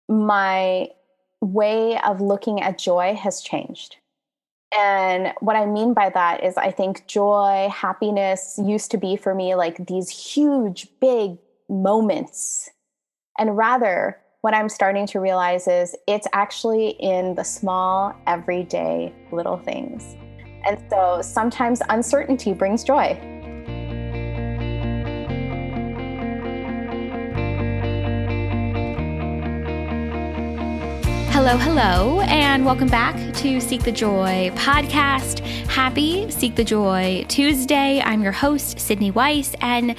my way of looking at joy has changed. And what I mean by that is I think joy, happiness used to be for me like these huge, big moments. And rather, what I'm starting to realize is it's actually in the small, everyday little things. And so sometimes uncertainty brings joy. Hello, and welcome back to Seek the Joy podcast. Happy Seek the Joy Tuesday. I'm your host, Sydney Weiss, and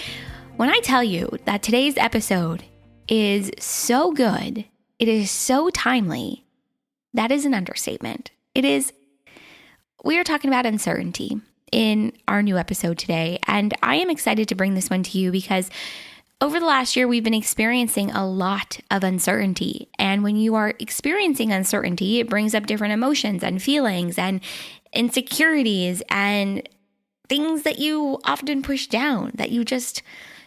when I tell you that today's episode is so good, it is so timely, that is an understatement. We are talking about uncertainty in our new episode today, and I am excited to bring this one to you because over the last year, we've been experiencing a lot of uncertainty. And when you are experiencing uncertainty, it brings up different emotions and feelings and insecurities and things that you often push down that you just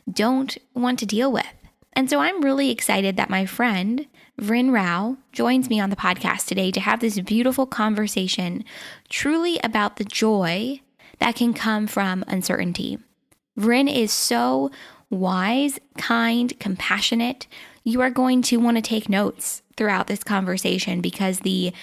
don't want to deal with. And so I'm really excited that my friend, Vrin Rao, joins me on the podcast today to have this beautiful conversation truly about the joy that can come from uncertainty. Vrin is so wise, kind, compassionate. You are going to want to take notes throughout this conversation because the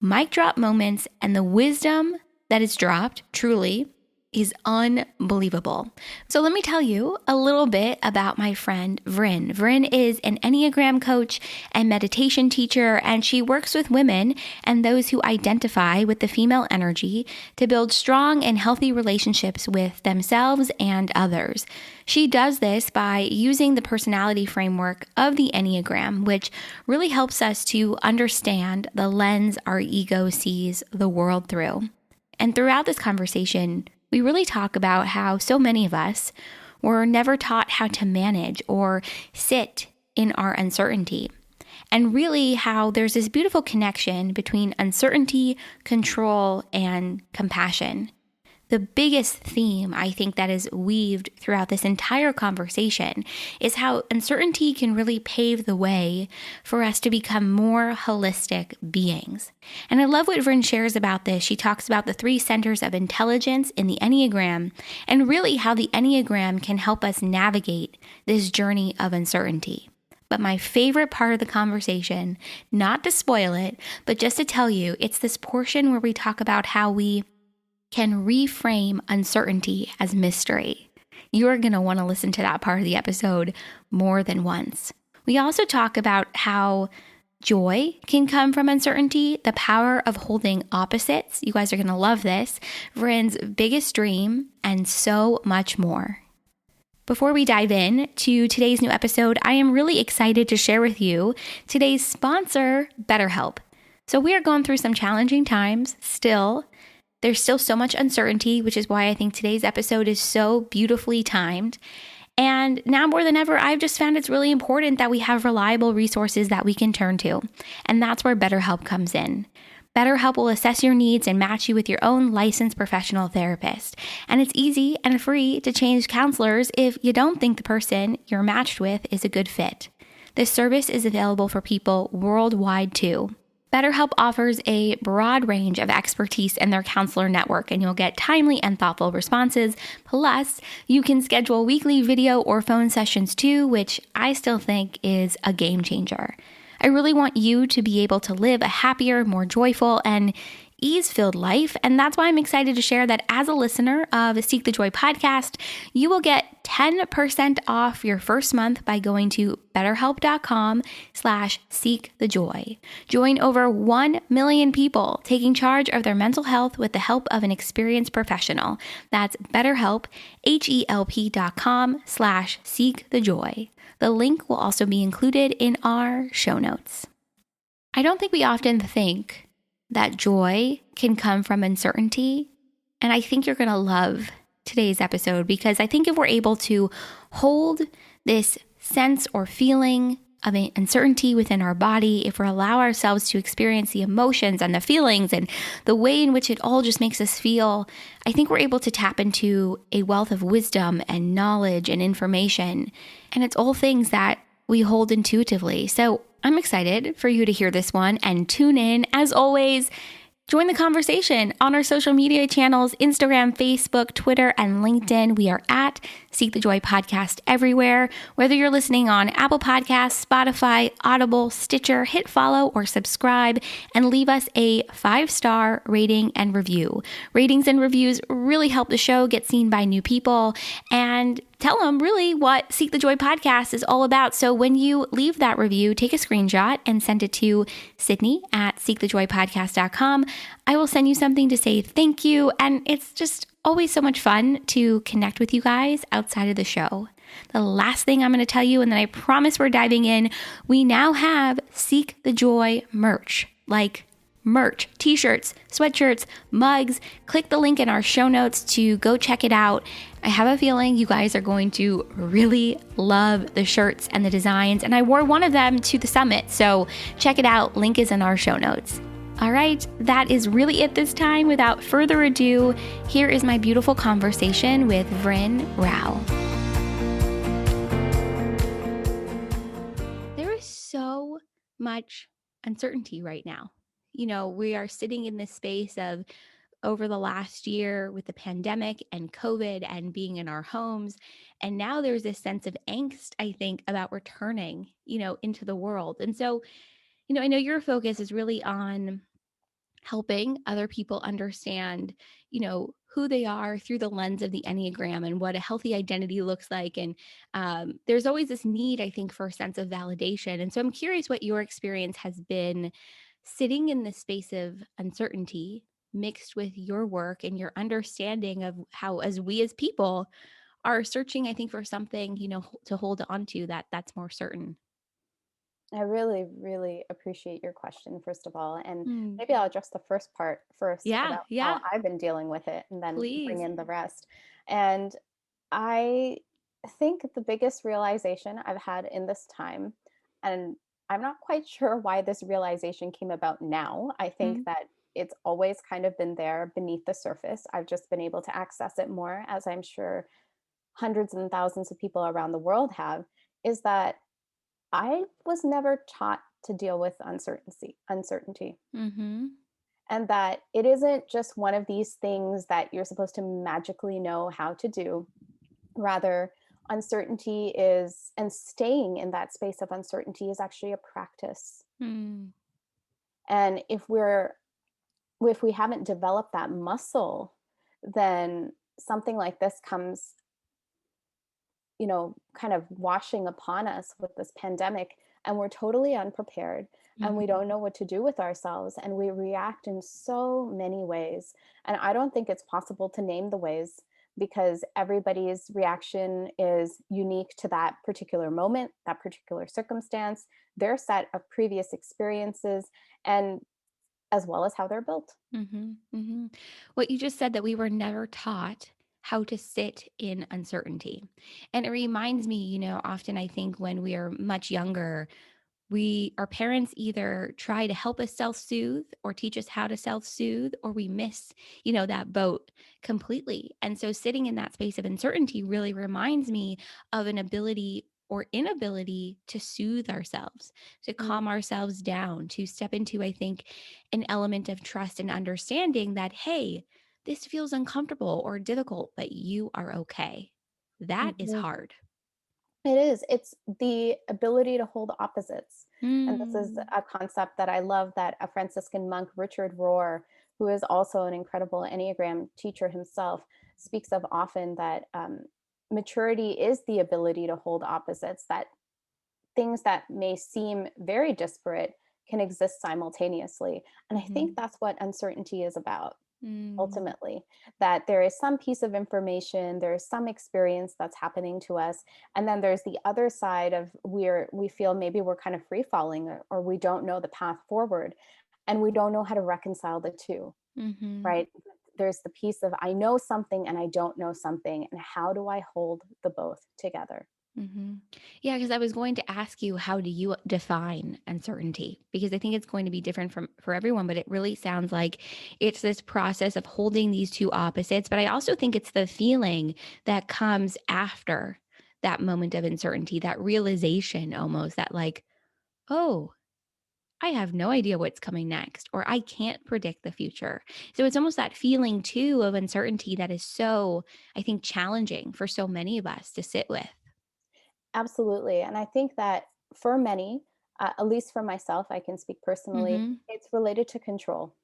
mic drop moments and the wisdom that is dropped truly is unbelievable. So let me tell you a little bit about my friend Vrin. Vrin is an Enneagram coach and meditation teacher, and she works with women and those who identify with the female energy to build strong and healthy relationships with themselves and others. She does this by using the personality framework of the Enneagram, which really helps us to understand the lens our ego sees the world through. And throughout this conversation, we really talk about how so many of us were never taught how to manage or sit in our uncertainty. And really how there's this beautiful connection between uncertainty, control, and compassion. The biggest theme I think that is weaved throughout this entire conversation is how uncertainty can really pave the way for us to become more holistic beings. And I love what Vrin shares about this. She talks about the 3 centers of intelligence in the Enneagram and really how the Enneagram can help us navigate this journey of uncertainty. But my favorite part of the conversation, not to spoil it, but just to tell you, it's this portion where we talk about how we can reframe uncertainty as mystery. You're going to want to listen to that part of the episode more than once. We also talk about how joy can come from uncertainty, the power of holding opposites. You guys are going to love this. Vrin's biggest dream, and so much more. Before we dive in to today's new episode, I am really excited to share with you today's sponsor, BetterHelp. So we are going through some challenging times still. There's still so much uncertainty, which is why I think today's episode is so beautifully timed. And now more than ever, I've just found it's really important that we have reliable resources that we can turn to. And that's where BetterHelp comes in. BetterHelp will assess your needs and match you with your own licensed professional therapist. And it's easy and free to change counselors if you don't think the person you're matched with is a good fit. This service is available for people worldwide too. BetterHelp offers a broad range of expertise in their counselor network, and you'll get timely and thoughtful responses. Plus, you can schedule weekly video or phone sessions too, which I still think is a game changer. I really want you to be able to live a happier, more joyful, and ease-filled life, and that's why I'm excited to share that as a listener of the Seek the Joy podcast, you will get 10% off your first month by going to betterhelp.com/seekthejoy. Join over 1 million people taking charge of their mental health with the help of an experienced professional. That's BetterHelp, HELP.com/seekthejoy. The link will also be included in our show notes. I don't think we often think that joy can come from uncertainty. And I think you're going to love today's episode because I think if we're able to hold this sense or feeling of uncertainty within our body, if we allow ourselves to experience the emotions and the feelings and the way in which it all just makes us feel, I think we're able to tap into a wealth of wisdom and knowledge and information. And it's all things that we hold intuitively. So I'm excited for you to hear this one and tune in. As always, join the conversation on our social media channels, Instagram, Facebook, Twitter, and LinkedIn. We are at Seek the Joy Podcast everywhere. Whether you're listening on Apple Podcasts, Spotify, Audible, Stitcher, hit follow or subscribe and leave us a 5-star rating and review. Ratings and reviews really help the show get seen by new people and tell them really what Seek the Joy Podcast is all about. So when you leave that review, take a screenshot and send it to Sydney at seekthejoypodcast.com. I will send you something to say thank you. And it's just always so much fun to connect with you guys outside of the show. The last thing I'm going to tell you, and then I promise we're diving in, we now have Seek the Joy merch, like merch, t-shirts, sweatshirts, mugs. Click the link in our show notes to go check it out. I have a feeling you guys are going to really love the shirts and the designs, and I wore one of them to the summit, so check it out. Link is in our show notes. All right, that is really it this time. Without further ado, here is my beautiful conversation with Vrin Rao. There is so much uncertainty right now. You know, we are sitting in this space of over the last year with the pandemic and COVID and being in our homes. And now there's this sense of angst, I think, about returning, into the world. And so, I know your focus is really on helping other people understand, who they are through the lens of the Enneagram and what a healthy identity looks like. And there's always this need, I think, for a sense of validation. And so I'm curious what your experience has been sitting in the space of uncertainty mixed with your work and your understanding of how, as we as people are searching, I think, for something, to hold on to that's more certain. I really, really appreciate your question, first of all. And Mm. maybe I'll address the first part first Yeah, about how yeah, I've been dealing with it and then bring please. in the rest. And I think the biggest realization I've had in this time, and I'm not quite sure why this realization came about now. I think Mm. that it's always kind of been there beneath the surface. I've just been able to access it more, as I'm sure hundreds and thousands of people around the world have, is that I was never taught to deal with uncertainty, Mm-hmm. and that it isn't just one of these things that you're supposed to magically know how to do. Rather, uncertainty is, and staying in that space of uncertainty is actually a practice. Mm. And if we haven't developed that muscle, then something like this comes, kind of washing upon us with this pandemic, and we're totally unprepared and we Mm-hmm. don't know what to do with ourselves, and we react in so many ways. And I don't think it's possible to name the ways, because everybody's reaction is unique to that particular moment, that particular circumstance, their set of previous experiences, and as well as how they're built. Mm-hmm. Mm-hmm. What you just said, that we were never taught how to sit in uncertainty. And it reminds me, often I think when we are much younger, our parents either try to help us self-soothe or teach us how to self-soothe, or we miss, that boat completely. And so sitting in that space of uncertainty really reminds me of an ability or inability to soothe ourselves, to Mm, calm ourselves down, to step into, I think, an element of trust and understanding that, hey, this feels uncomfortable or difficult, but you are okay. That is mhm. hard. It is. It's the ability to hold opposites. And this is Mm. a concept that I love, that a Franciscan monk, Richard Rohr, who is also an incredible Enneagram teacher himself, speaks of often, that maturity is the ability to hold opposites, that things that may seem very disparate can exist simultaneously. And I think Mhm. that's what uncertainty is about, Mm. ultimately, that there is some piece of information, there is some experience that's happening to us, and then there's the other side of, we feel maybe we're kind of free falling, or we don't know the path forward, and we don't know how to reconcile the two, Mhm. right? There's the piece of, I know something and I don't know something, and how do I hold the both together? Mhm. Yeah, because I was going to ask you, how do you define uncertainty? Because I think it's going to be different for everyone, but it really sounds like it's this process of holding these two opposites. But I also think it's the feeling that comes after that moment of uncertainty, that realization almost that, like, oh, I have no idea what's coming next, or I can't predict the future. So it's almost that feeling too of uncertainty that is so, I think, challenging for so many of us to sit with. Absolutely. And I think that for many, at least for myself, I can speak personally, Hmm. it's related to control.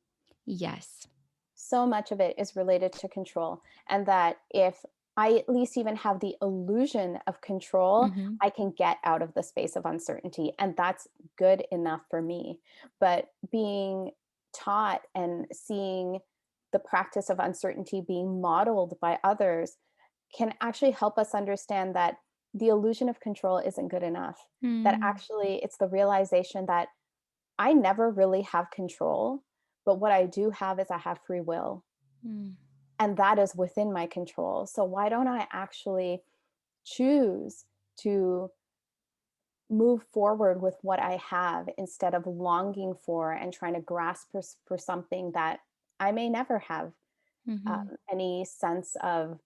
Yes. So much of it is related to control. And that if I at least even have the illusion of control, Hmm. I can get out of the space of uncertainty. And that's good enough for me. But being taught and seeing the practice of uncertainty being modeled by others can actually help us understand that the illusion of control isn't good enough. That Mm. actually it's the realization that I never really have control, but what I do have is I have free will, Mm. and that is within my control. So why don't I actually choose to move forward with what I have instead of longing for and trying to grasp for something that I may never have Hmm. any sense of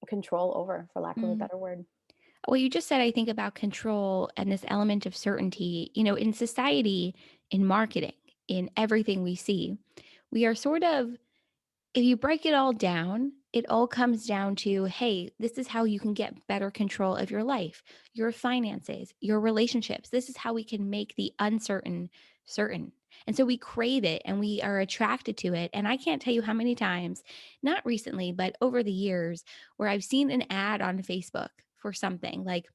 control over, for lack of a Mm. better word. What you just said, I think about control and this element of certainty, in society, in marketing, in everything we see, we are sort of, if you break it all down, it all comes down to, hey, this is how you can get better control of your life, your finances, your relationships. This is how we can make the uncertain certain. And so we crave it and we are attracted to it. And I can't tell you how many times, not recently, but over the years, where I've seen an ad on Facebook for something like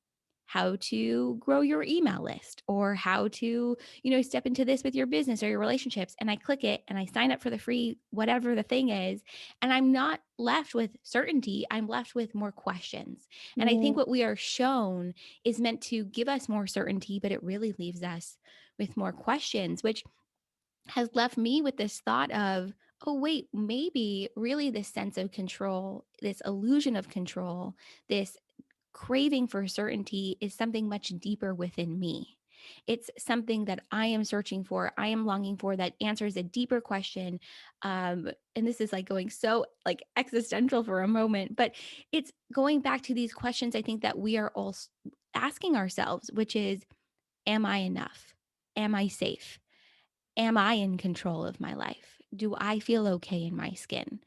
how to grow your email list or how to, step into this with your business or your relationships. And I click it and I sign up for the free, whatever the thing is. And I'm not left with certainty. I'm left with more questions. And I think Mm, what we are shown is meant to give us more certainty, but it really leaves us with more questions, which has left me with this thought of, oh, wait, maybe really this sense of control, this illusion of control, this craving for certainty is something much deeper within me. It's something that I am searching for, I am longing for, that answers a deeper question. And this is like going so like existential for a moment, but it's going back to these questions I think that we are all asking ourselves, which is, am I enough? Am I safe? Am I in control of my life? Do I feel okay in my skin?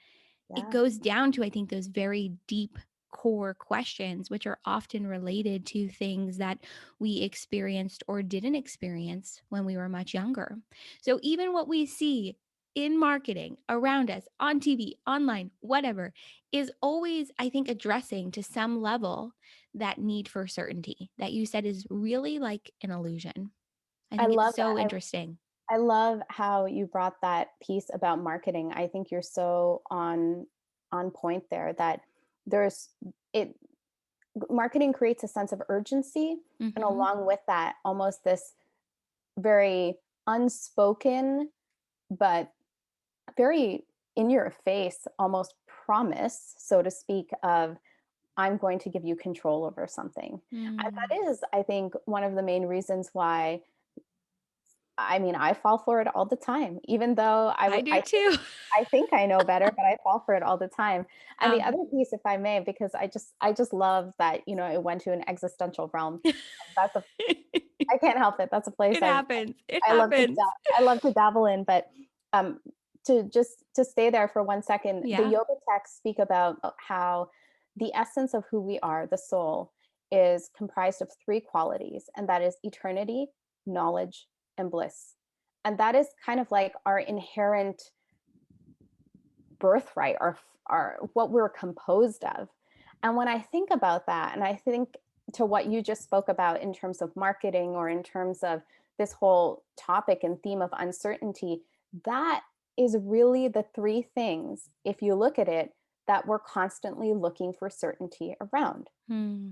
It yeah. goes down to, I think, those very deep core questions, which are often related to things that we experienced or didn't experience when we were much younger. So even what we see in marketing around us, on TV, online, whatever, is always, I think, addressing to some level that need for certainty that you said is really like an illusion. I I think it's love so that. interesting. I love how you brought that piece about marketing. I think you're so on point there that there's it marketing creates a sense of urgency, and Hmm. along with that almost this very unspoken but very in your face almost promise, so to speak, of I'm going to give you control over something. And Mm. that is, I think, one of the main reasons why I mean, I fall for it all the time, even though I do too. I think I know better, but I fall for it all the time. And the Yeah. other piece, if I may, because I just love that, it went to an existential realm. That's a I can't help it. That's a place It happens. It happens. I love to dabble in, but um to stay there for 1 second, the Yeah. yoga texts speak about how the essence of who we are, the soul, is comprised of three qualities, and that is eternity, knowledge, and bliss. And that is kind of like our inherent birthright, our what we're composed of. And when I think about that, and I think to what you just spoke about in terms of marketing or in terms of this whole topic and theme of uncertainty, that is really the three things, if you look at it, that we're constantly looking for certainty around, Hmm.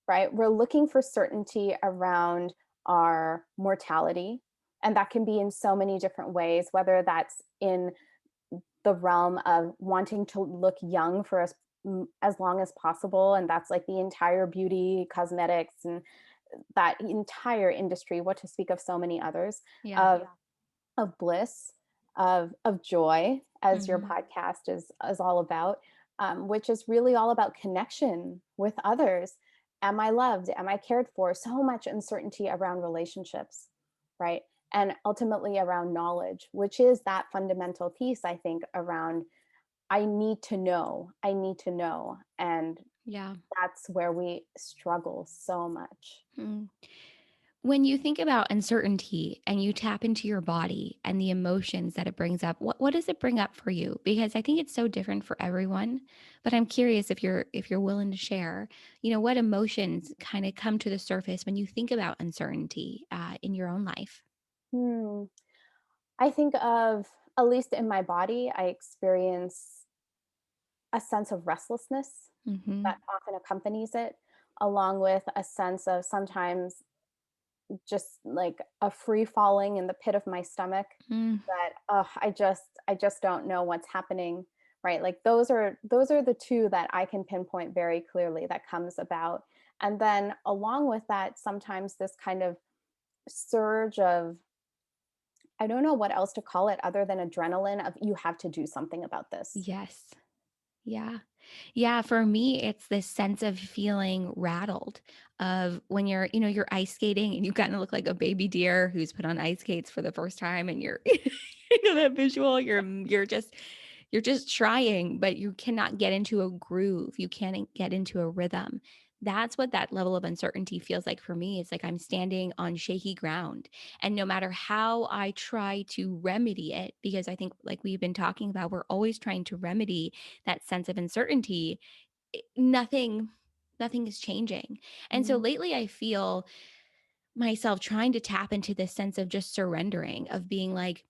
right? We're looking for certainty around our mortality. And that can be in so many different ways, whether that's in the realm of wanting to look young for as long as possible, and that's like the entire beauty cosmetics and that entire industry, what to speak of so many others, Yeah. of bliss, of joy, as your Hmm. podcast is all about, which is really all about connection with others. Am I loved? Am I cared for? So much uncertainty around relationships, right? And ultimately around knowledge, which is that fundamental piece, I think, around I need to know, I need to know. And Yeah. that's where we struggle so much. Hmm. When you think about uncertainty and you tap into your body and the emotions that it brings up, what does it bring up for you? Because I think it's so different for everyone. But I'm curious if you're willing to share, what emotions kind of come to the surface when you think about uncertainty in your own life. Hmm. I think of, at least in my body, I experience a sense of restlessness Mm-hmm. that often accompanies it, along with a sense of sometimes just like a free falling in the pit of my stomach Mm, that I just don't know what's happening, right? Like those are the two that I can pinpoint very clearly that comes about. And then along with that, sometimes this kind of surge of, I don't know what else to call it other than adrenaline of you have to do something about this. yes. Yeah. Yeah, for me, it's this sense of feeling rattled of when you're ice skating and you kind of look like a baby deer who's put on ice skates for the first time and you're that visual, you're just trying, but you cannot get into a groove. You can't get into a rhythm. That's what that level of uncertainty feels like for me. It's like I'm standing on shaky ground. And no matter how I try to remedy it, because I think, like we've been talking about, we're always trying to remedy that sense of uncertainty, nothing is changing. And so Mhm. lately I feel myself trying to tap into this sense of just surrendering, of being like,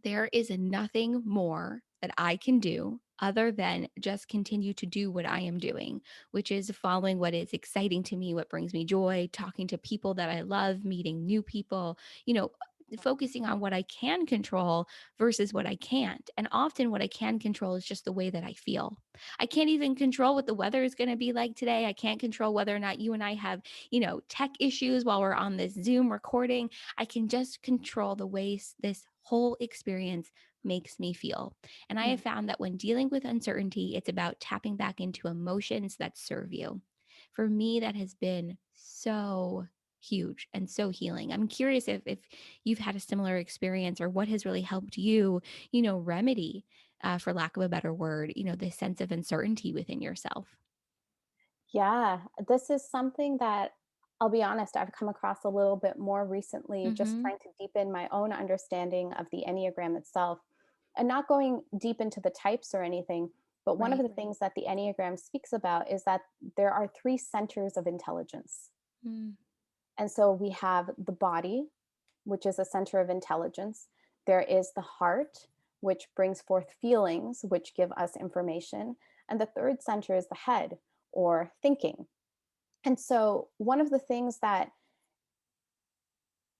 there is nothing more that I can do other than just continue to do what I am doing, which is following what is exciting to me, what brings me joy, talking to people that I love, meeting new people, focusing on what I can control versus what I can't. And often what I can control is just the way that I feel. I can't even control what the weather is going to be like today. I can't control whether or not you and I have, tech issues while we're on this Zoom recording. I can just control the ways this whole experience makes me feel. And I have Mhm. found that when dealing with uncertainty, it's about tapping back into emotions that serve you. For me, that has been so huge and so healing. I'm curious if you've had a similar experience or what has really helped you, remedy, for lack of a better word, this sense of uncertainty within yourself. Yeah, this is something that I'll be honest, I've come across a little bit more recently, just Mm-hmm. trying to deepen my own understanding of the Enneagram itself and not going deep into the types or anything. But one of Right. the things that the Enneagram speaks about is that there are three centers of intelligence. Mm, And so we have the body, which is a center of intelligence. There is the heart, which brings forth feelings, which give us information. And the third center is the head or thinking. And so, one of the things that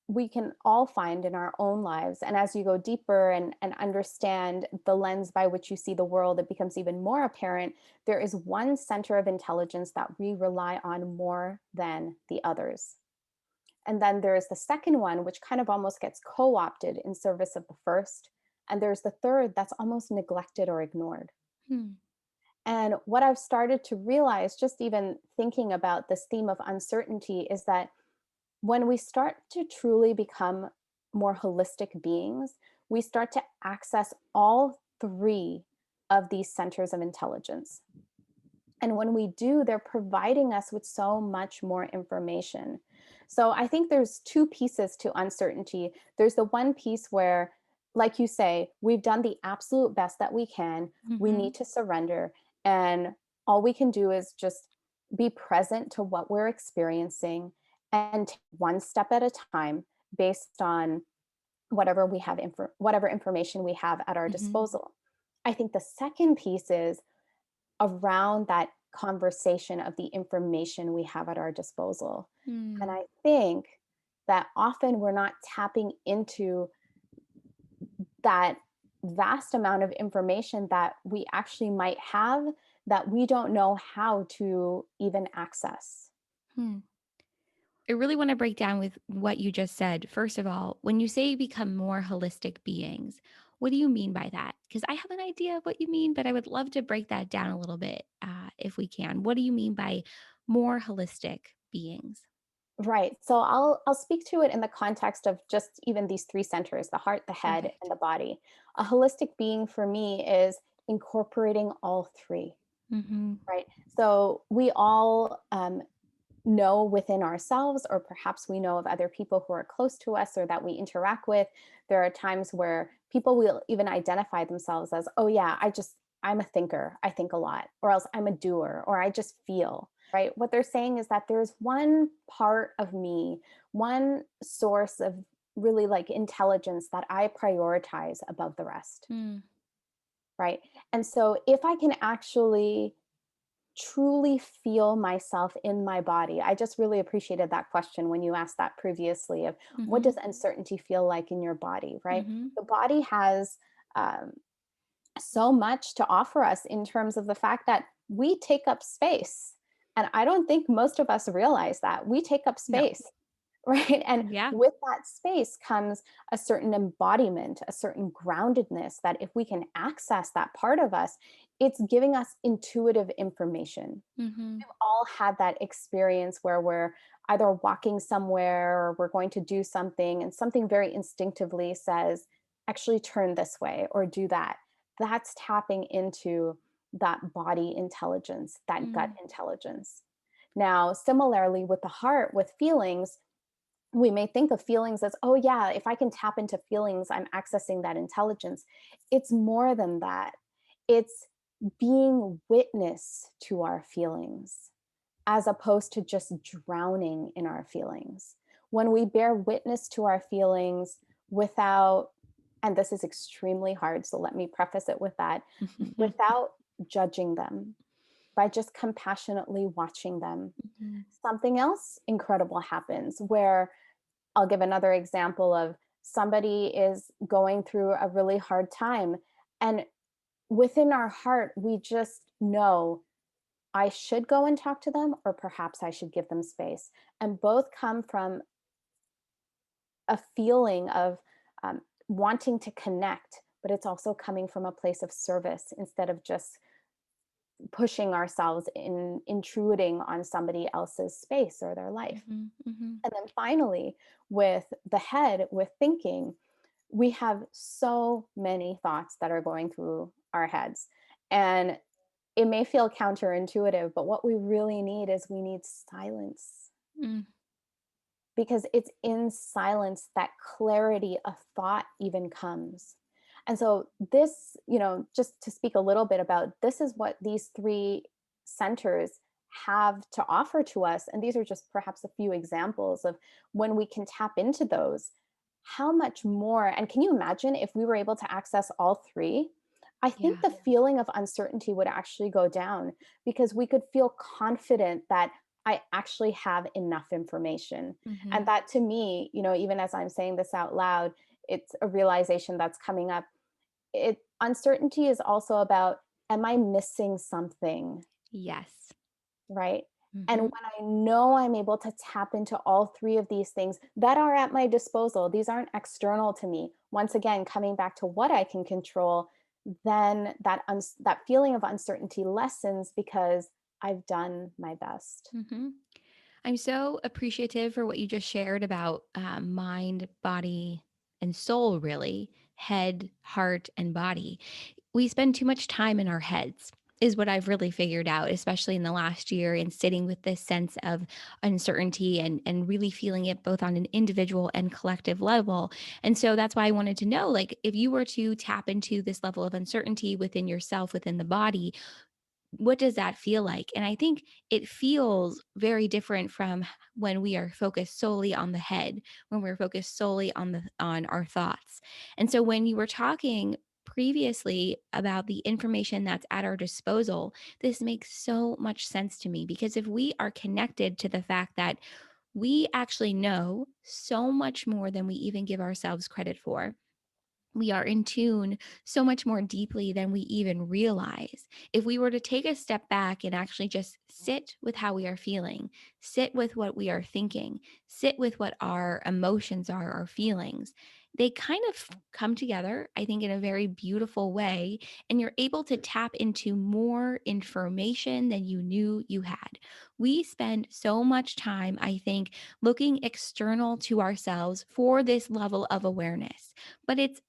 we can all find in our own lives, and as you go deeper and understand the lens by which you see the world, it becomes even more apparent. There is one center of intelligence that we rely on more than the others. And then there is the second one, which kind of almost gets co opted in service of the first. And there's the third that's almost neglected or ignored. hmm, And what I've started to realize, just even thinking about this theme of uncertainty, is that when we start to truly become more holistic beings, we start to access all three of these centers of intelligence. And when we do, they're providing us with so much more information. So I think there's two pieces to uncertainty. There's the one piece where, like you say, we've done the absolute best that we can. We mm-hmm, need to surrender. And all we can do is just be present to what we're experiencing and take one step at a time based on whatever information we have at our mm-hmm, disposal. I think the second piece is around that conversation of the information we have at our disposal. And mm. I think that often we're not tapping into that vast amount of information that we actually might have that we don't know how to even access. Hmm. I really want to break down with what you just said. First of all, when you say become more holistic beings, what do you mean by that? Because I have an idea of what you mean, but I would love to break that down a little bit if we can. What do you mean by more holistic beings? Right. So I'll speak to it in the context of just even these three centers, the heart, the head, and Perfect. the body. A holistic being for me is incorporating all three, Mm-hmm. right? So we all know within ourselves, or perhaps we know of other people who are close to us or that we interact with. There are times where people will even identify themselves as, oh, yeah, I'm a thinker. I think a lot, or else I'm a doer, or I just feel, right? What they're saying is that there's one part of me, one source of really like intelligence that I prioritize above the rest, Mm. right? And so if I can actually truly feel myself in my body. I just really appreciated that question when you asked that previously of what Mm-hmm. does uncertainty feel like in your body, right? Mm-hmm. The body has um, so much to offer us in terms of the fact that we take up space. And I don't think most of us realize that we take up No. space. Right. And Yeah. with that space comes a certain embodiment, a certain groundedness that if we can access that part of us, it's giving us intuitive information. Mm-hmm. We've all had that experience where we're either walking somewhere or we're going to do something, and something very instinctively says, actually turn this way or do that. That's tapping into that body intelligence, that gut Mm. intelligence. Now, similarly with the heart, with feelings, we may think of feelings as, oh, yeah, if I can tap into feelings, I'm accessing that intelligence. It's more than that. It's being witness to our feelings as opposed to just drowning in our feelings. When we bear witness to our feelings without, and this is extremely hard, so let me preface it with that, without judging them, by just compassionately watching them, Mhm. something else incredible happens where I'll give another example of somebody is going through a really hard time. And within our heart, we just know I should go and talk to them, or perhaps I should give them space. And both come from a feeling of wanting to connect, but it's also coming from a place of service instead of just pushing ourselves in intruding on somebody else's space or their life. Mhm. Mhm. And then finally, with the head, with thinking, we have so many thoughts that are going through our heads. And it may feel counterintuitive, but what we really need is we need silence, Mm. because it's in silence that clarity of thought even comes. And so, this, just to speak a little bit about this, is what these three centers have to offer to us. And these are just perhaps a few examples of when we can tap into those, how much more. And can you imagine if we were able to access all three? I think Yeah. the feeling of uncertainty would actually go down, because we could feel confident that I actually have enough information. And Mhm. that, to me, even as I'm saying this out loud, it's a realization that's coming up. Uncertainty is also about, am I missing something? Yes. Right. And when Mhm. I know I'm able to tap into all three of these things that are at my disposal, these aren't external to me. Once again, coming back to what I can control, then that feeling of uncertainty lessens because I've done my best. Mhm. I'm so appreciative for what you just shared about mind, body, and soul, really, head, heart, and body. We spend too much time in our heads, is what I've really figured out, especially in the last year, and sitting with this sense of uncertainty and really feeling it both on an individual and collective level. And so that's why I wanted to know, like, if you were to tap into this level of uncertainty within yourself, within the body, what does that feel like? And I think it feels very different from when we are focused solely on the head, when we're focused solely on our thoughts. And so when you were talking previously about the information that's at our disposal, this makes so much sense to me, because if we are connected to the fact that we actually know so much more than we even give ourselves credit for, we are in tune so much more deeply than we even realize. If we were to take a step back and actually just sit with how we are feeling, sit with what we are thinking, sit with what our emotions are, our feelings, they kind of come together, I think, in a very beautiful way. And you're able to tap into more information than you knew you had. We spend so much time, I think, looking external to ourselves for this level of awareness. But it's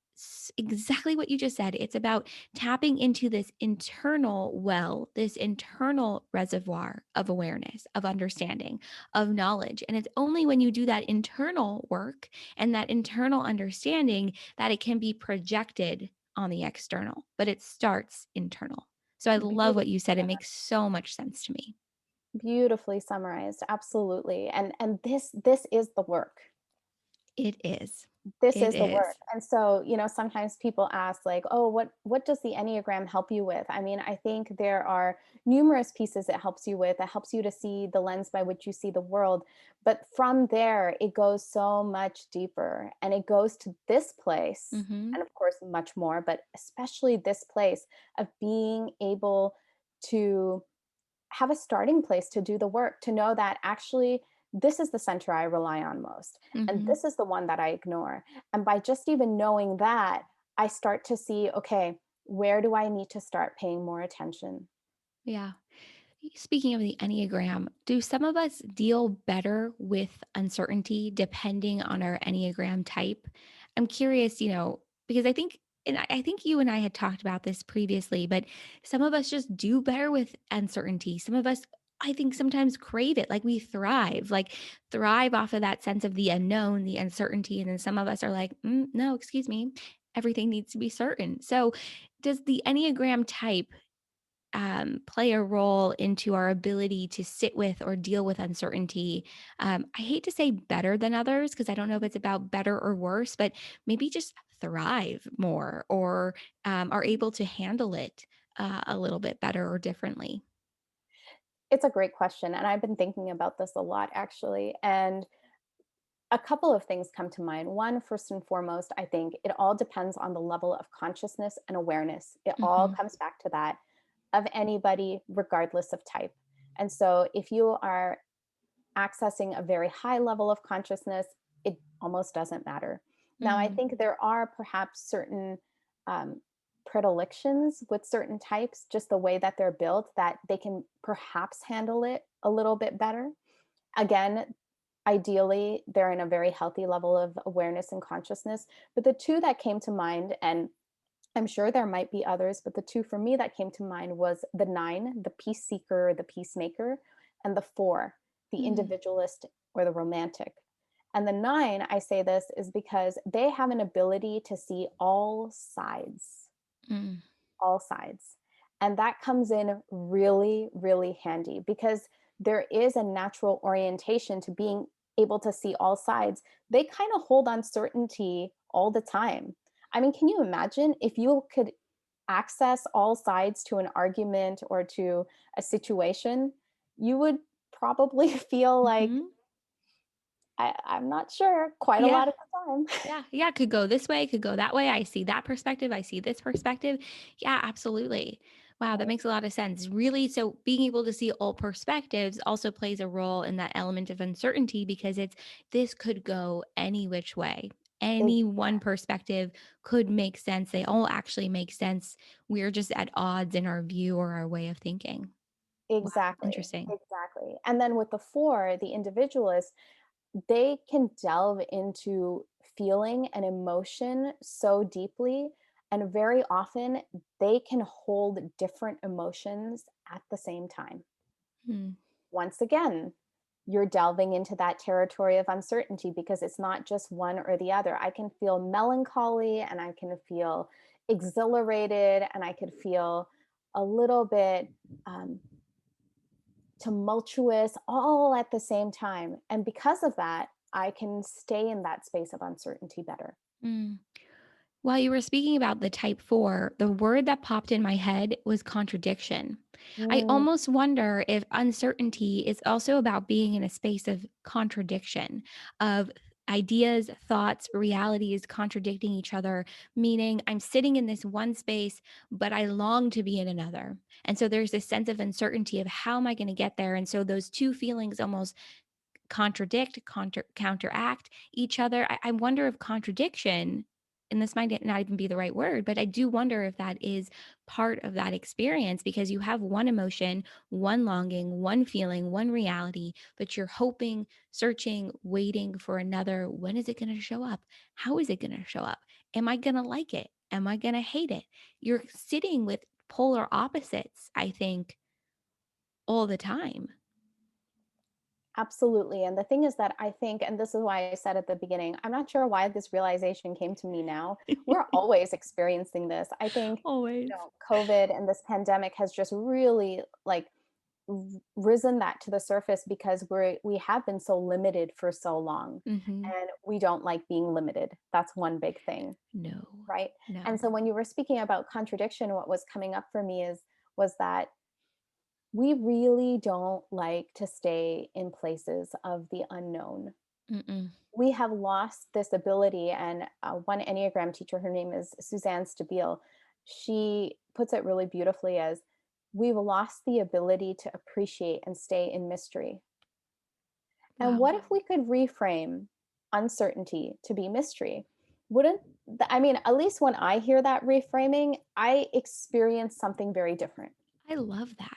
exactly what you just said. It's about tapping into this internal well, this internal reservoir of awareness, of understanding, of knowledge. And it's only when you do that internal work and that internal understanding that it can be projected on the external, but it starts internal. So I love what you said. It makes so much sense to me. Beautifully summarized. Absolutely. And this is the work. It is. This It is the is. work. And so, sometimes people ask like, "Oh, what does the Enneagram help you with?" I mean, I think there are numerous pieces it helps you with. It helps you to see the lens by which you see the world. But from there, it goes so much deeper, and it goes to this place, Mm-hmm. and of course much more, but especially this place of being able to have a starting place to do the work, to know that actually this is the center I rely on most. And Mm-hmm. this is the one that I ignore. And by just even knowing that, I start to see, okay, where do I need to start paying more attention? Yeah. Speaking of the Enneagram, do some of us deal better with uncertainty depending on our Enneagram type? I'm curious, because I think, and I think you and I had talked about this previously, but some of us just do better with uncertainty. Some of us, I think, sometimes crave it. Like we thrive off of that sense of the unknown, the uncertainty. And then some of us are like, no, excuse me, everything needs to be certain. So, does the Enneagram type play a role into our ability to sit with or deal with uncertainty? I hate to say better than others because I don't know if it's about better or worse, but maybe just thrive more or are able to handle it a little bit better or differently. It's a great question. And I've been thinking about this a lot actually. And a couple of things come to mind. One, first and foremost, I think it all depends on the level of consciousness and awareness. It all Hmm. comes back to that of anybody, regardless of type. And so if you are accessing a very high level of consciousness, it almost doesn't matter. Now, I Mm, think there are perhaps certain um, predilections with certain types, just the way that they're built, that they can perhaps handle it a little bit better. Again, ideally, they're in a very healthy level of awareness and consciousness. But the two that came to mind, and I'm sure there might be others, but the two for me that came to mind was the nine, the peace seeker, the peacemaker, and the four, the mm, individualist or the romantic. And the nine, I say this is because they have an ability to see mm, all sides. And that comes in really, really handy because there is a natural orientation to being able to see all sides. They kind of hold uncertainty all the time. I mean, can you imagine if you could access all sides to an argument or to a situation? You would probably feel like, hmm. I'm not sure quite a Yeah. lot of the time. Yeah, yeah, could go this way, could go that way. I see that perspective. I see this perspective. Yeah, absolutely. Wow, that Right? makes a lot of sense. Really, so being able to see all perspectives also plays a role in that element of uncertainty because this could go any which way. Any Ex- one perspective could make sense. They all actually make sense. We're just at odds in our view or our way of thinking. Wow, Exactly. interesting. Exactly. And then with the four, the individualists, they can delve into feeling and emotion so deeply. And very often they can hold different emotions at the same time. Hmm. Once again, you're delving into that territory of uncertainty because it's not just one or the other. I can feel melancholy and I can feel exhilarated and I could feel a little bit um, tumultuous all at the same time. And because of that, I can stay in that space of uncertainty better. Mm. While you were speaking about the type 4, the word that popped in my head was contradiction. I Mm, almost wonder if uncertainty is also about being in a space of contradiction, of ideas, thoughts, realities contradicting each other, meaning I'm sitting in this one space, but I long to be in another. And so there's this sense of uncertainty of how am I going to get there? And so those two feelings almost contradict, counteract each other. I wonder if contradiction, and this might not even be the right word, but I do wonder if that is part of that experience, because you have one emotion, one longing, one feeling, one reality, but you're hoping, searching, waiting for another. When is it going to show up? How is it going to show up? Am I going to like it? Am I going to hate it? You're sitting with polar opposites, I think, all the time. Absolutely. And the thing is that I think, and this is why I said at the beginning, I'm not sure why this realization came to me now. We're always experiencing this. I think, Always. COVID and this pandemic has just really like risen that to the surface because we have been so limited for so long, Mm-hmm. and we don't like being limited. That's one big thing, No, right? And no. so when you were speaking about contradiction, what was coming up for me was that we really don't like to stay in places of the unknown. Mm-mm. We have lost this ability. And one Enneagram teacher, her name is Suzanne Stabile, she puts it really beautifully as we've lost the ability to appreciate and stay in mystery. And Wow. what if we could reframe uncertainty to be mystery? I mean, at least when I hear that reframing, I experience something very different. I love that.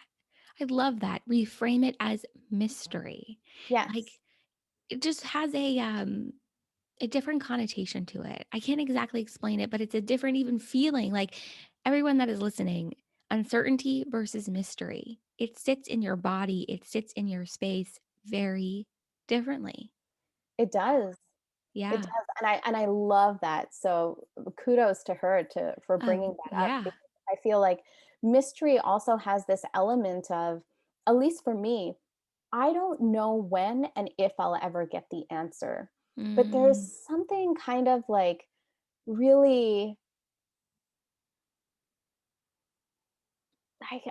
I love that. Reframe it as mystery. Like Yes, it just has a different connotation to it. I can't exactly explain it, but it's a different even feeling. Like everyone that is listening, uncertainty versus mystery. It sits in your body, it sits in your space very differently. it does. It Yeah. does, and I love that. So kudos to her to for bringing that up, Yeah. because I feel like mystery also has this element of, at least for me, I don't know when and if I'll ever get the answer. But there's Mm, something kind of like really,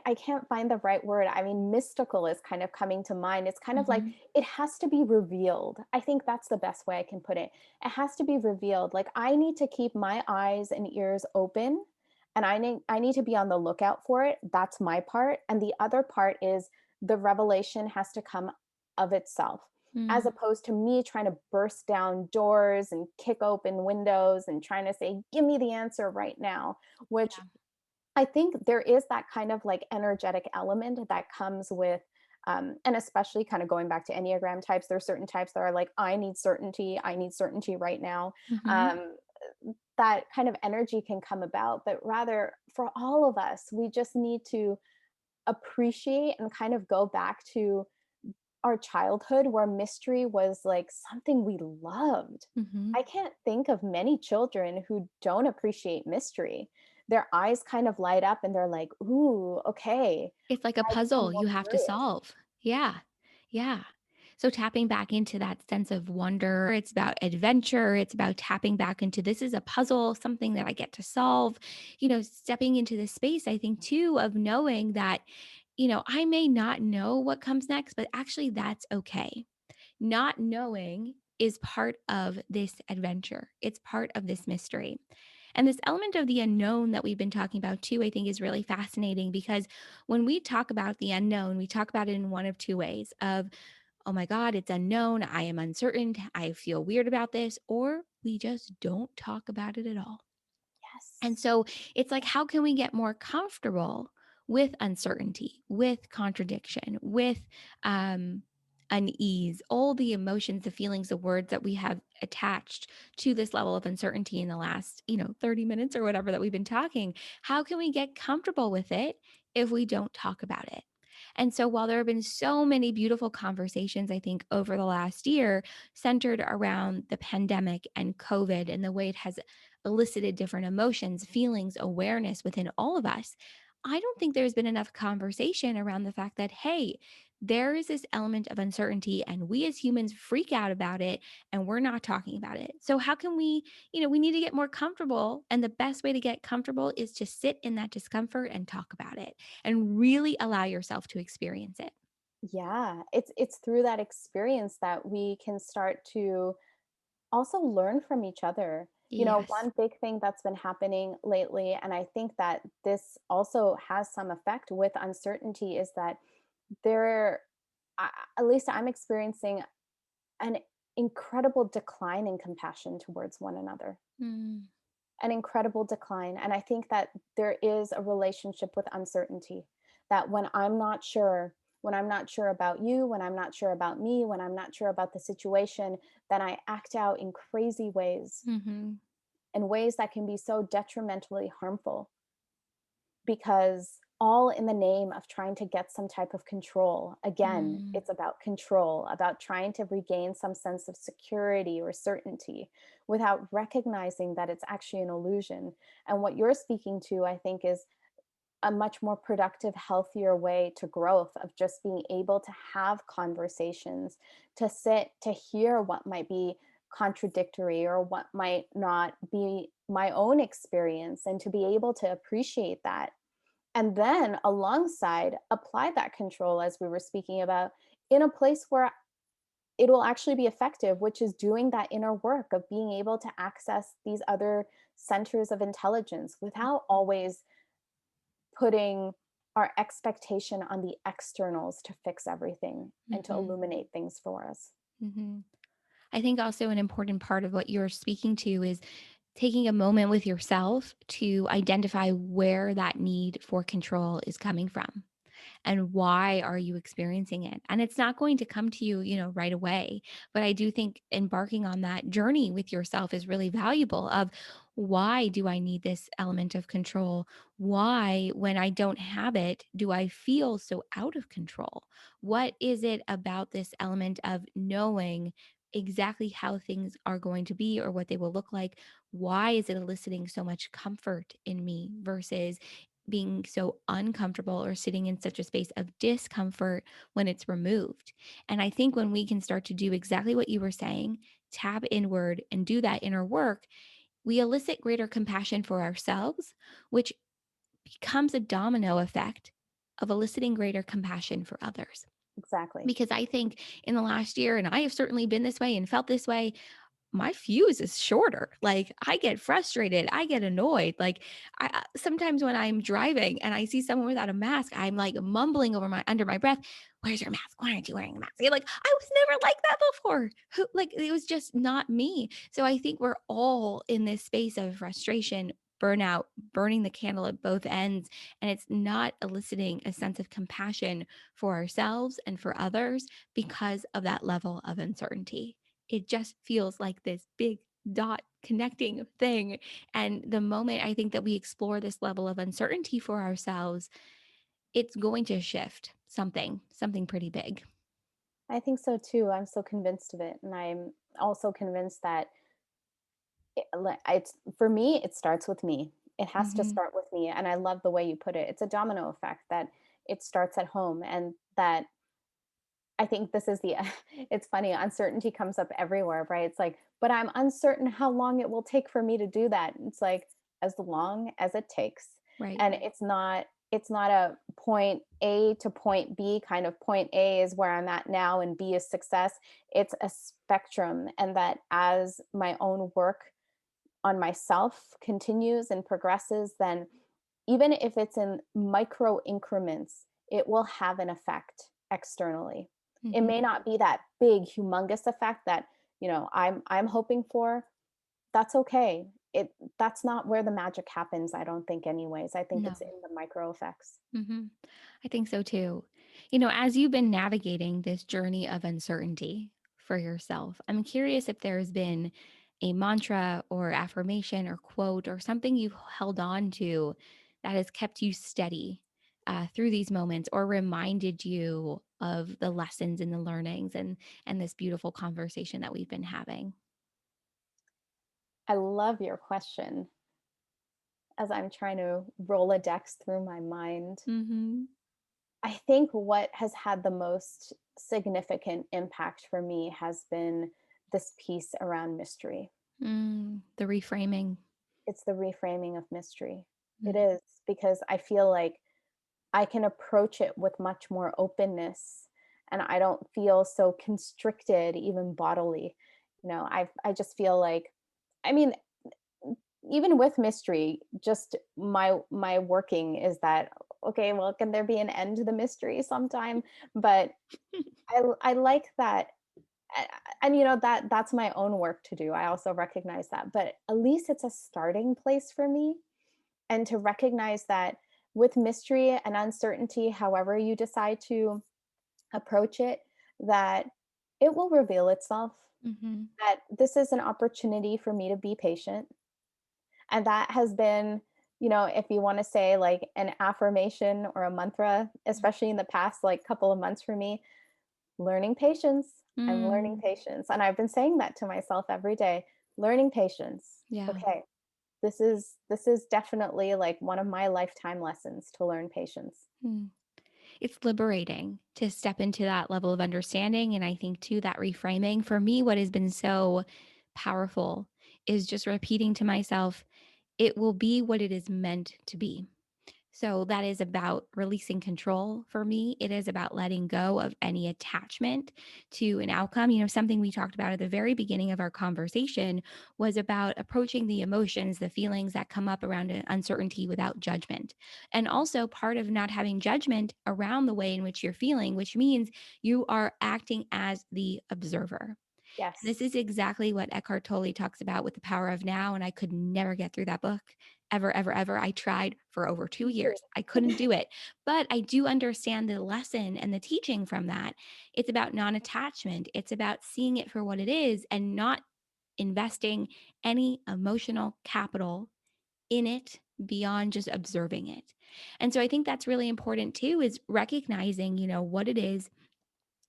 I can't find the right word. I mean, mystical is kind of coming to mind. It's kind of like mhm. it has to be revealed. I think that's the best way I can put it. It has to be revealed. Like I need to keep my eyes and ears open, and I need to be on the lookout for it. That's my part. And the other part is the revelation has to come of itself, as Mm, opposed to me trying to burst down doors and kick open windows and trying to say, "Give me the answer right now," which yeah. I think there is that kind of like energetic element that comes with, and especially kind of going back to Enneagram types, there are certain types that are like, I need certainty right now. Mhm. Um, that kind of energy can come about, but rather for all of us, we just need to appreciate and kind of go back to our childhood where mystery was like something we loved. Mhm. I can't think of many children who don't appreciate mystery. Their eyes kind of light up and they're like, "Ooh, okay." It's like a I become puzzle more you have to curious. solve. Yeah. Yeah. So tapping back into that sense of wonder, it's about adventure, it's about tapping back into this is a puzzle, something that I get to solve. Stepping into the space, I think too, of knowing that, I may not know what comes next, but actually that's okay. Not knowing is part of this adventure. It's part of this mystery. And this element of the unknown that we've been talking about too, I think is really fascinating because when we talk about the unknown, we talk about it in one of two ways of, oh my God, it's unknown. I am uncertain. I feel weird about this, or we just don't talk about it at all. And Yes. so it's like, how can we get more comfortable with uncertainty, with contradiction, with unease, all the emotions, the feelings, the words that we have attached to this level of uncertainty in the last, 30 minutes or whatever that we've been talking? How can we get comfortable with it if we don't talk about it? And so, while there have been so many beautiful conversations, I think, over the last year centered around the pandemic and COVID and the way it has elicited different emotions, feelings, awareness within all of us, I don't think there's been enough conversation around the fact that, hey, there is this element of uncertainty and we as humans freak out about it and we're not talking about it. So, how can we need to get more comfortable. And the best way to get comfortable is to sit in that discomfort and talk about it and really allow yourself to experience it. Yeah, it's through that experience that we can start to also learn from each other. Yes. One big thing that's been happening lately, and I think that this also has some effect with uncertainty, is that there, at least I'm experiencing an incredible decline in compassion towards one another, Mm, an incredible decline. And I think that there is a relationship with uncertainty, that when I'm not sure about you, when I'm not sure about me, when I'm not sure about the situation, then I act out in crazy ways, mhm, in ways that can be so detrimentally harmful, because all in the name of trying to get some type of control. Again, mm, it's about control, about trying to regain some sense of security or certainty without recognizing that it's actually an illusion. And what you're speaking to, I think, is a much more productive, healthier way to growth, of just being able to have conversations, to sit, to hear what might be contradictory or what might not be my own experience, and to be able to appreciate that. And then alongside, apply that control, as we were speaking about, in a place where it will actually be effective, which is doing that inner work of being able to access these other centers of intelligence without always putting our expectation on the externals to fix everything and to mhm, illuminate things for us. mhm. I think also an important part of what you're speaking to is taking a moment with yourself to identify where that need for control is coming from. And why are you experiencing it? And it's not going to come to you, right away. But I do think embarking on that journey with yourself is really valuable of why do I need this element of control? Why, when I don't have it, do I feel so out of control? What is it about this element of knowing exactly how things are going to be or what they will look like? Why is it eliciting so much comfort in me versus being so uncomfortable or sitting in such a space of discomfort when it's removed? And I think when we can start to do exactly what you were saying, tap inward and do that inner work, we elicit greater compassion for ourselves, which becomes a domino effect of eliciting greater compassion for others. Exactly. Because I think in the last year, and I have certainly been this way and felt this way, my fuse is shorter. Like I get frustrated, I get annoyed. Like sometimes when I'm driving and I see someone without a mask, I'm like mumbling over my under my breath, "Where's your mask? Why aren't you wearing a mask?" You're like, I was never like that before. Who like it was just not me. So I think we're all in this space of frustration, burnout, burning the candle at both ends, and it's not eliciting a sense of compassion for ourselves and for others because of that level of uncertainty. It just feels like this big dot connecting thing. And the moment I think that we explore this level of uncertainty for ourselves, it's going to shift something pretty big. I think so too. I'm so convinced of it. And I'm also convinced that it's for me, it starts with me. It has to Hmm. start with me. And I love the way you put it. It's a domino effect, that it starts at home, and that I think this is the it's funny, uncertainty comes up everywhere, right? It's like, but I'm uncertain how long it will take for me to do that. It's like, as long as it takes. Right. And it's not a point A to point B kind of. Point A is where I'm at now and B is success. It's a spectrum, and that as my own work on myself continues and progresses, then even if it's in micro increments, it will have an effect externally. It Hmm. may not be that big, humongous effect that, I'm hoping for. That's okay. That's not where the magic happens, I don't think anyways. I think it's No. in the micro effects. Hmm. I think so too. As you've been navigating this journey of uncertainty for yourself, I'm curious if there's been a mantra or affirmation or quote or something you've held on to that has kept you steady through these moments or reminded you of the lessons and the learnings and this beautiful conversation that we've been having. I love your question, as I'm trying to Rolodex through my mind. Hmm. I think what has had the most significant impact for me has been this piece around mystery. The reframing. It's the reframing of mystery. It Mm, is, because I feel like I can approach it with much more openness, and I don't feel so constricted even bodily. I just feel like, I mean, even with mystery, just my working is that, okay, well, can there be an end to the mystery sometime? But I like that And that's my own work to do. I also recognize that, but at least it's a starting place for me, and to recognize that with mystery and uncertainty, however you decide to approach it, that it will reveal itself, Hmm. that this is an opportunity for me to be patient. And that has been, if you want to say like an affirmation or a mantra, especially in the past like couple of months for me, learning patience. I'm learning Mm, patience. And I've been saying that to myself every day, learning patience. yeah. Okay. This is definitely like one of my lifetime lessons, to learn patience. Mm. It's liberating to step into that level of understanding. And I think, too, that reframing for me, what has been so powerful is just repeating to myself, it will be what it is meant to be. So that is about releasing control for me. It is about letting go of any attachment to an outcome. Something we talked about at the very beginning of our conversation was about approaching the emotions, the feelings that come up around uncertainty without judgment. And also part of not having judgment around the way in which you're feeling, which means you are acting as the observer. This Yes. is exactly what Eckhart Tolle talks about with the power of now. And I could never get through that book ever, ever, ever. I tried for over 2 years. I couldn't do it. But I do understand the lesson and the teaching from that. It's about non attachment, it's about seeing it for what it is and not investing any emotional capital in it beyond just observing it. And so I think that's really important too, is recognizing, what it is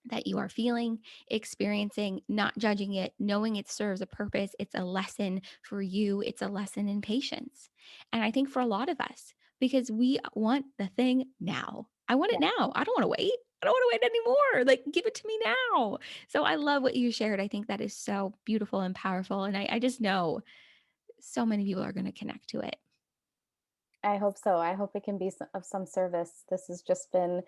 that you are feeling, experiencing, not judging it, knowing it serves a purpose. It's a lesson for you, it's a lesson in patience. And I think for a lot of us, because we want the thing now. I want it Yeah. now. I don't want to wait. I don't want to wait anymore. Like, give it to me now. So I love what you shared. I think that is so beautiful and powerful. And I just know so many people are going to connect to it. I hope so. I hope it can be of some service. This has just been,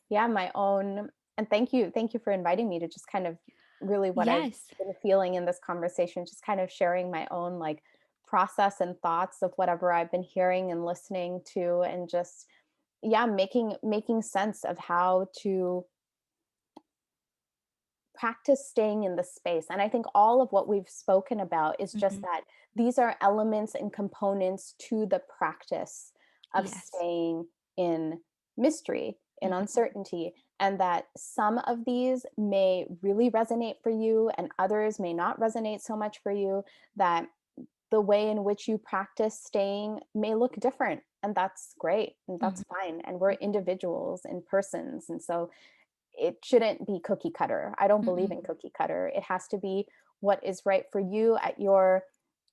yeah, my own. And thank you for inviting me to just kind of really what I've Yes. been feeling in this conversation, just kind of sharing my own like process and thoughts of whatever I've been hearing and listening to, and just, yeah, making sense of how to practice staying in the space. And I think all of what we've spoken about is just Mhm. that these are elements and components to the practice of Yes. staying in mystery, in Mhm. uncertainty, and that some of these may really resonate for you and others may not resonate so much for you, that the way in which you practice staying may look different, and that's great and that's Mhm. fine, and we're individuals and persons, and so it shouldn't be cookie cutter. I don't believe Mm-mm. in cookie cutter. It has to be what is right for you at your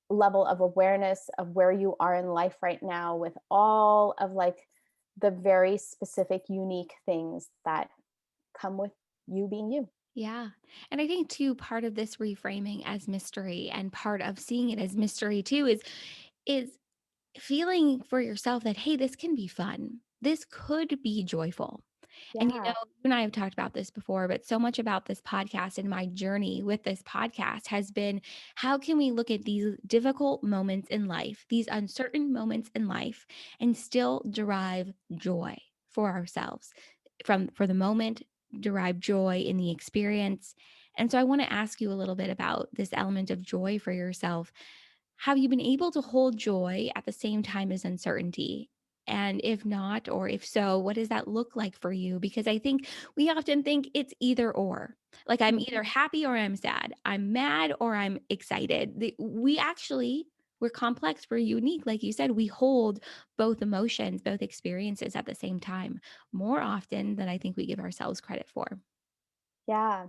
level of awareness of where you are in life right now, with all of like the very specific, unique things that come with you being you. Yeah. And I think too, part of this reframing as mystery and part of seeing it as mystery too is feeling for yourself that, hey, this can be fun. This could be joyful. And Yeah. you and I have talked about this before, but so much about this podcast and my journey with this podcast has been, how can we look at these difficult moments in life, these uncertain moments in life, and still derive joy for ourselves for the moment, derive joy in the experience. And so I want to ask you a little bit about this element of joy for yourself. Have you been able to hold joy at the same time as uncertainty? And if not, or if so, what does that look like for you? Because I think we often think it's either or. Like, I'm Mhm. either happy or I'm sad. I'm mad or I'm excited. We're complex, we're unique. Like you said, we hold both emotions, both experiences at the same time more often than I think we give ourselves credit for. Yeah.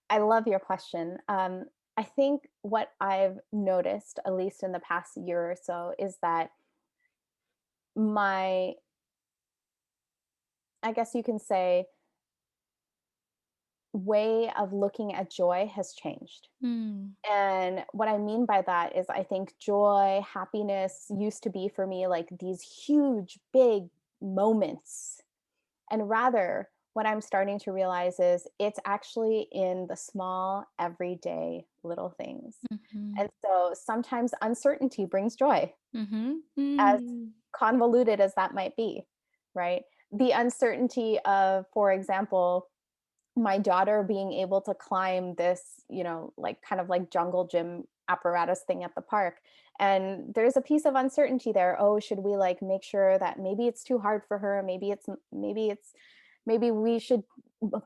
I love your question. I think what I've noticed, at least in the past year or so, is that my, I guess you can say, way of looking at joy has changed. Hmm. And what I mean by that is, I think joy, happiness used to be for me like these huge, big moments. And rather, what I'm starting to realize is it's actually in the small, everyday little things. Mm-hmm. And so sometimes uncertainty brings joy, Mm-hmm. as Mm. convoluted as that might be, right? The uncertainty of, for example, my daughter being able to climb this, like kind of like jungle gym apparatus thing at the park. And there's a piece of uncertainty there. Oh, should we like make sure that maybe it's too hard for her? Maybe we should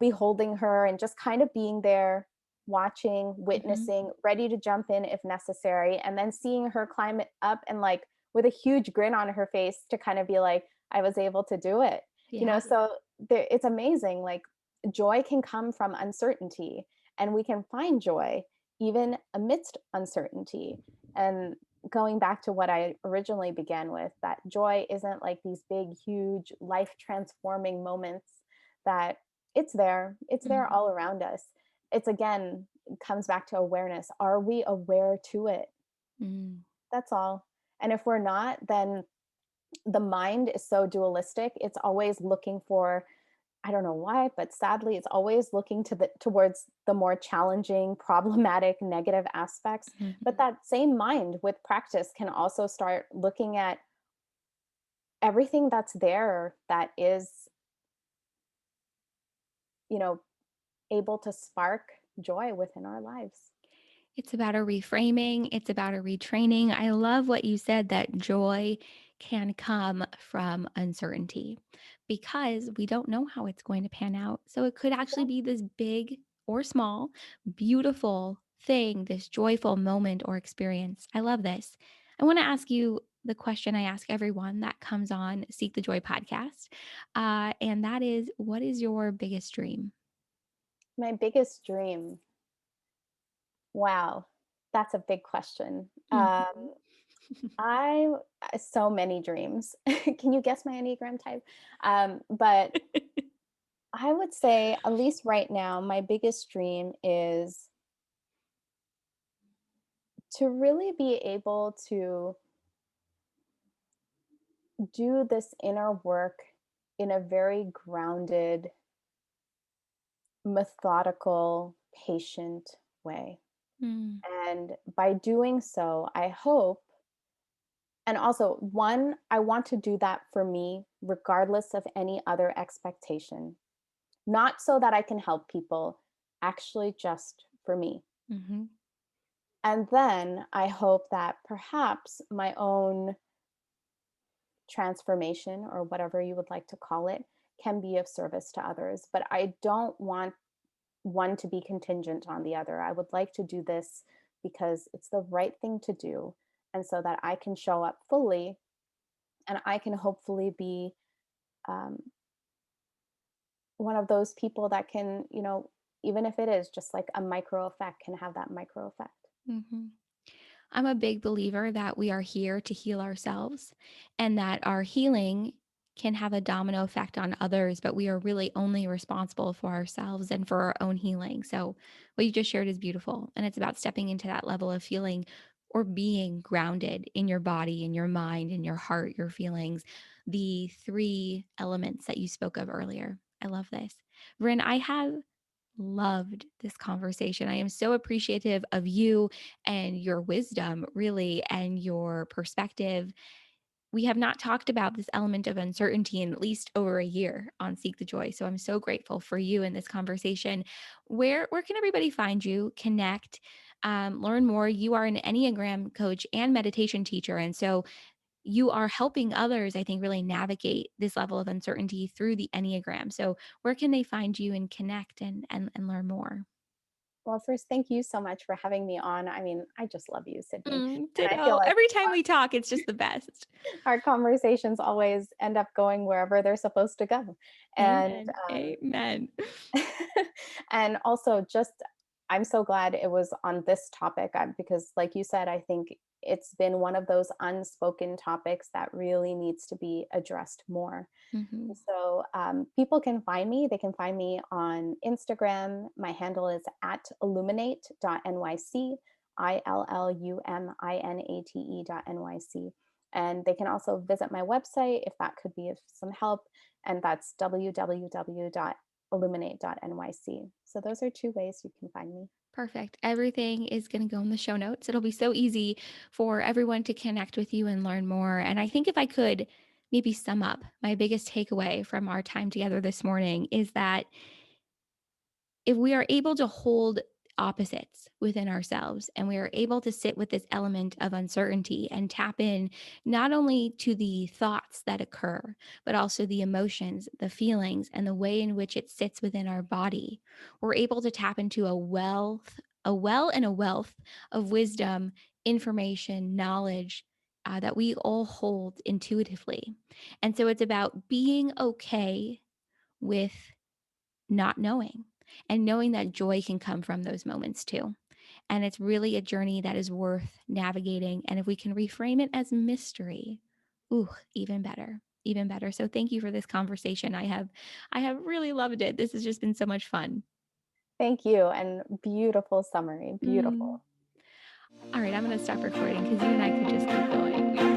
be holding her and just kind of being there, watching, Mm-hmm. witnessing, ready to jump in if necessary. And then seeing her climb it up and like with a huge grin on her face to kind of be like, I was able to do it. Yeah. So it's amazing. Like joy can come from uncertainty, and we can find joy even amidst uncertainty. And going back to what I originally began with, that joy isn't like these big, huge, life transforming moments, that it's there Mm-hmm. all around us. It's again, it comes back to awareness. Are we aware to it? Mm. That's all. And if we're not, then the mind is so dualistic. It's always looking for, I don't know why, but sadly, it's always looking towards the more challenging, problematic, negative aspects. But Mhm. that same mind with practice can also start looking at everything that's there that is, you know, able to spark joy within our lives. It's about a reframing, it's about a retraining. I love what you said, that joy can come from uncertainty because we don't know how it's going to pan out. So it could actually be this big or small, beautiful thing, this joyful moment or experience. I love this. I want to ask you the question I ask everyone that comes on Seek the Joy podcast. And that is, what is your biggest dream? My biggest dream. Wow, that's a big question. Mhm. I so many dreams. Can you guess my Enneagram type? But I would say, at least right now, my biggest dream is to really be able to do this inner work in a very grounded, methodical, patient way. Mm, And by doing so, I hope, and also, one, I want to do that for me, regardless of any other expectation, not so that I can help people, actually, just for me. mhm. And then I hope that perhaps my own transformation, or whatever you would like to call it, can be of service to others. But I don't want one to be contingent on the other. I would like to do this because it's the right thing to do. And so that I can show up fully, and I can hopefully be um, one of those people that can, even if it is just like a micro effect, can have that micro effect. Mhm. I'm a big believer that we are here to heal ourselves and that our healing can have a domino effect on others, but we are really only responsible for ourselves and for our own healing. So, what you just shared is beautiful. And it's about stepping into that level of feeling or being grounded in your body, in your mind, in your heart, your feelings, the three elements that you spoke of earlier. I love this. Vrin, I have loved this conversation. I am so appreciative of you and your wisdom, really, and your perspective. We have not talked about this element of uncertainty in at least over a year on Seek the Joy. So I'm so grateful for you in this conversation. Where can everybody find you, connect, learn more? You are an Enneagram coach and meditation teacher. And so you are helping others, I think, really navigate this level of uncertainty through the Enneagram. So where can they find you and connect and learn more? Well, first, thank you so much for having me on. I mean, I just love you, Sydney. And I feel Ditto. like Every time we talk, it's just the best. our conversations always end up going wherever they're supposed to go. And Amen. Amen. and also, just I'm so glad it was on this topic, because like you said, I think it's been one of those unspoken topics that really needs to be addressed more. Mhm. So people can find me. They can find me on Instagram. My handle is at illuminate.nyc, ILLUMINATE.nyc. And they can also visit my website if that could be of some help. And that's www.illuminate.nyc. So those are two ways you can find me. Perfect. Everything is going to go in the show notes. It'll be so easy for everyone to connect with you and learn more. And I think if I could maybe sum up my biggest takeaway from our time together this morning is that if we are able to hold opposites within ourselves and we are able to sit with this element of uncertainty and tap in not only to the thoughts that occur, but also the emotions, the feelings, and the way in which it sits within our body, we're able to tap into a wealth of wisdom, information, knowledge that we all hold intuitively. And so it's about being okay with not knowing and knowing that joy can come from those moments too. And it's really a journey that is worth navigating. And if we can reframe it as mystery, ooh, even better. Even better. So thank you for this conversation. I have really loved it. This has just been so much fun. Thank you. And beautiful summary. Mm. Beautiful. All right, I'm going to stop recording because you and I could just keep going.